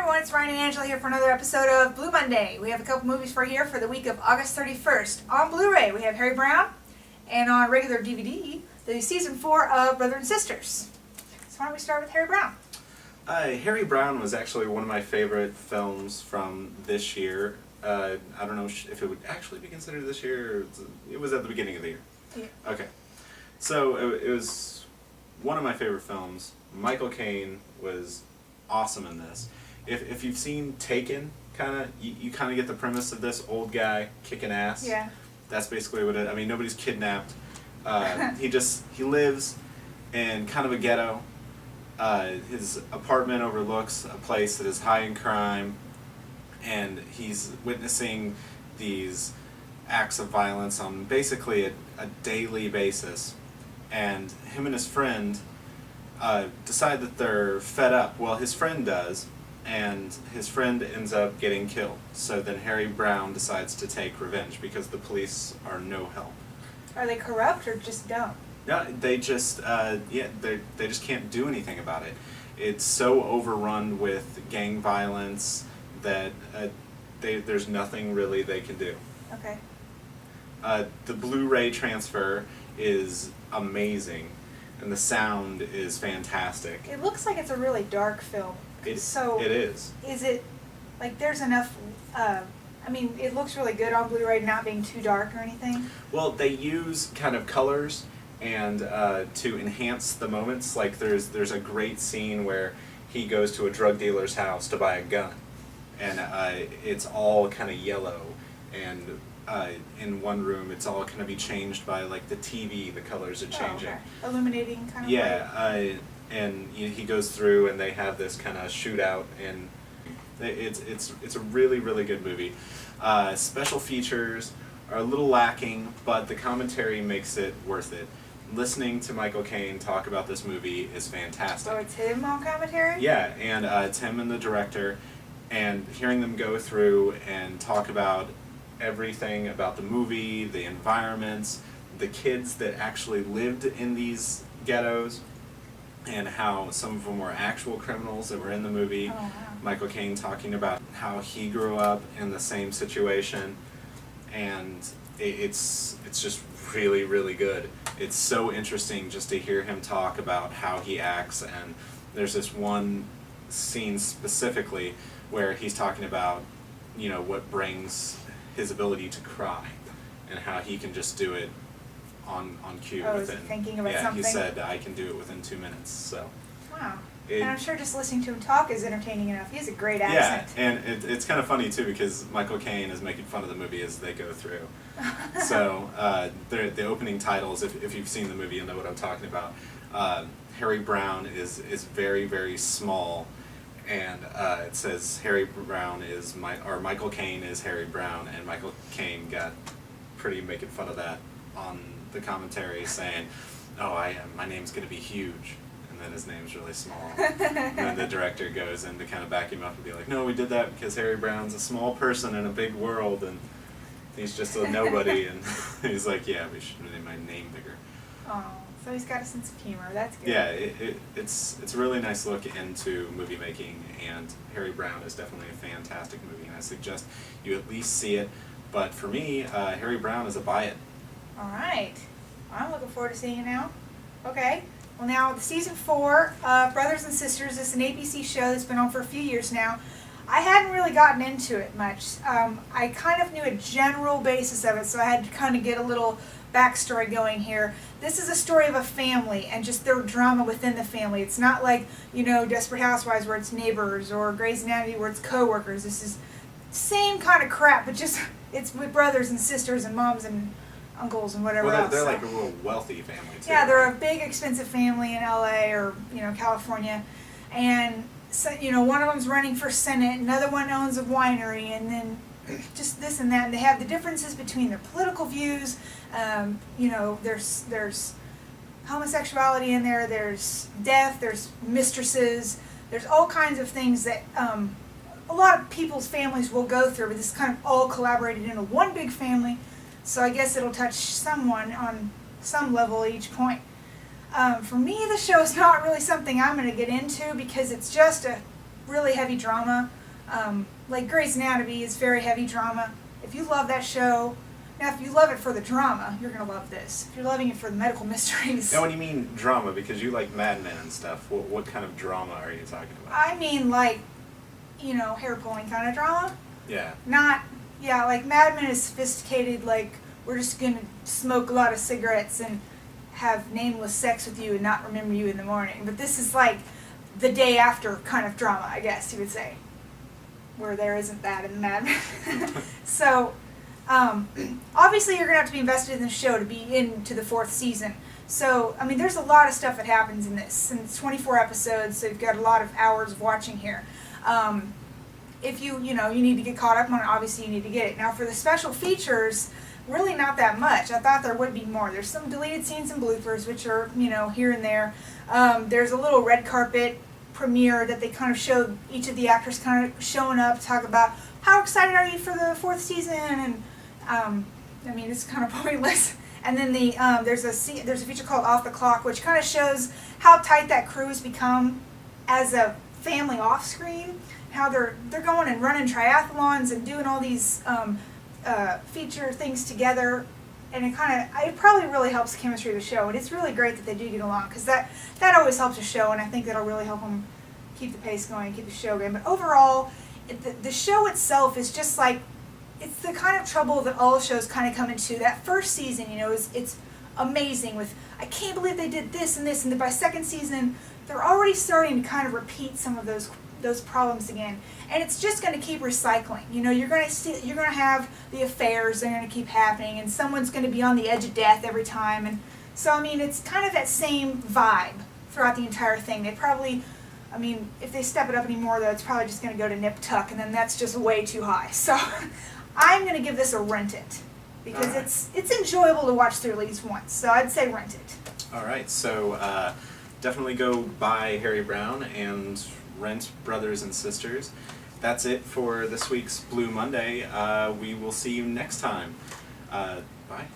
everyone, it's Ryan and Angela here for another episode of Blu Monday. We have a couple movies for here for the week of August 31st. On Blu-ray, we have Hary Brown, and on regular DVD, the season 4 of Brother and Sisters. So why don't we start with Hary Brown? Hary Brown was actually one of my favorite films from this year. I don't know if it would actually be considered this year, or it was at the beginning of the year. Yeah. Okay. So it was one of my favorite films. Michael Caine was awesome in this. If you've seen Taken, you kind of get the premise of this old guy kicking ass. Yeah. That's basically what it. I mean, nobody's kidnapped. He lives in kind of a ghetto. His apartment overlooks a place that is high in crime, and he's witnessing these acts of violence on basically a daily basis. And him and his friend decide that they're fed up. Well, his friend does, and his friend ends up getting killed. So then Hary Brown decides to take revenge because the police are no help. Are they corrupt or just dumb? No, they just they just can't do anything about it. It's so overrun with gang violence that there's nothing really they can do. Okay. The Blu-ray transfer is amazing, and the sound is fantastic. It looks like it's a really dark film. It is. Is it, like, there's enough, I mean, it looks really good on Blu-ray, not being too dark or anything? Well, they use kind of colors and to enhance the moments. Like there's a great scene where he goes to a drug dealer's house to buy a gun, and it's all kind of yellow, and in one room it's all going to be changed by like the TV. The colors are changing. Oh, okay. Illuminating kind of. Yeah, and he goes through and they have this kind of shootout, and it's a really good movie. Special features are a little lacking, but the commentary makes it worth it. Listening to Michael Caine talk about this movie is fantastic. Oh, it's him on commentary? Yeah, and it's him and the director, and hearing them go through and talk about everything about the movie, the environments, the kids that actually lived in these ghettos, and how some of them were actual criminals that were in the movie. Oh, wow. Michael Caine talking about how he grew up in the same situation, and it's just really good. It's so interesting just to hear him talk about how he acts, and there's this one scene specifically where he's talking about, you know, what brings his ability to cry, and how he can just do it on cue. Oh, within, thinking about something? Yeah, he said, I can do it within 2 minutes, so. Wow. And I'm sure just listening to him talk is entertaining enough. He has a great accent. Yeah, and it's kind of funny too, because Michael Caine is making fun of the movie as they go through. So the opening titles, if you've seen the movie, you'll know what I'm talking about. Hary Brown is very small, and it says Hary Brown is Michael Caine is Hary Brown, and Michael Caine got pretty making fun of that on the commentary, saying, "Oh, my name's gonna be huge." And then his name's really small. And then the director goes in to kind of back him up and be like, "No, we did that because Hary Brown's a small person in a big world, and he's just a nobody." And he's like, "Yeah, we should have made my name bigger." Oh, so he's got a sense of humor. That's good. Yeah, it's a really nice look into movie making, and Hary Brown is definitely a fantastic movie, and I suggest you at least see it. But for me, Hary Brown is a buy it. All right. I'm looking forward to seeing it now. Okay. Well, now, the season 4 of Brothers and Sisters is an ABC show that's been on for a few years now. I hadn't really gotten into it much. I kind of knew a general basis of it, so I had to kind of get a little backstory going here. This is a story of a family and just their drama within the family. It's not like, you know, Desperate Housewives where it's neighbors, or Grey's Anatomy where it's co-workers. This is same kind of crap, but just it's with brothers and sisters and moms and uncles and whatever else. They're like a real wealthy family too. Yeah, they're a big, expensive family in LA or, you know, California, and so, you know, one of them's running for Senate, another one owns a winery, and then just this and that. And they have the differences between their political views. You know, there's homosexuality in there. There's death. There's mistresses. There's all kinds of things that a lot of people's families will go through. But this is kind of all collaborated into one big family. So I guess it'll touch someone on some level at each point. For me, the show is not really something I'm going to get into because it's just a really heavy drama. Like Grey's Anatomy is very heavy drama. If you love that show, now if you love it for the drama, you're going to love this. If you're loving it for the medical mysteries. Now when you mean drama, because you like Mad Men and stuff, what kind of drama are you talking about? I mean, like, you know, hair pulling kind of drama. Yeah. Not, yeah, like Mad Men is sophisticated, like we're just going to smoke a lot of cigarettes and have nameless sex with you and not remember you in the morning. But this is like the day after kind of drama, I guess you would say, where there isn't that in Mad Men. So, obviously you're going to have to be invested in the show to be into the 4th season. So, I mean, there's a lot of stuff that happens in this, and it's 24 episodes, so you've got a lot of hours of watching here. If you need to get caught up on it, obviously you need to get it. Now, for the special features, really not that much. I thought there would be more. There's some deleted scenes and bloopers, which are, here and there. There's a little red carpet premiere that they kind of showed each of the actors kind of showing up, talk about how excited are you for the 4th season, and I mean, it's kind of pointless. And then there's a feature called Off the Clock, which kind of shows how tight that crew has become as a family off screen. How they're going and running triathlons and doing all these feature things together, and it probably really helps the chemistry of the show. And it's really great that they do get along, because that always helps a show, and I think that'll really help them keep the pace going, keep the show going. But overall, the show itself is just like, it's the kind of trouble that all shows kind of come into. That first season, it's amazing with, I can't believe they did this and this, and then by second season, they're already starting to kind of repeat some of those problems again, and it's just going to keep recycling. You're going to have the affairs that are going to keep happening, and someone's going to be on the edge of death every time, and so I mean, it's kind of that same vibe throughout the entire thing. They probably, I mean, if they step it up anymore, though, it's probably just going to go to nip tuck, and then that's just way too high. So I'm going to give this a rent it, because right. it's enjoyable to watch through at least once. So I'd say rent it. All right, so definitely go buy Hary Brown and rent Brothers and Sisters. That's it for this week's Blu Monday. We will see you next time. Bye.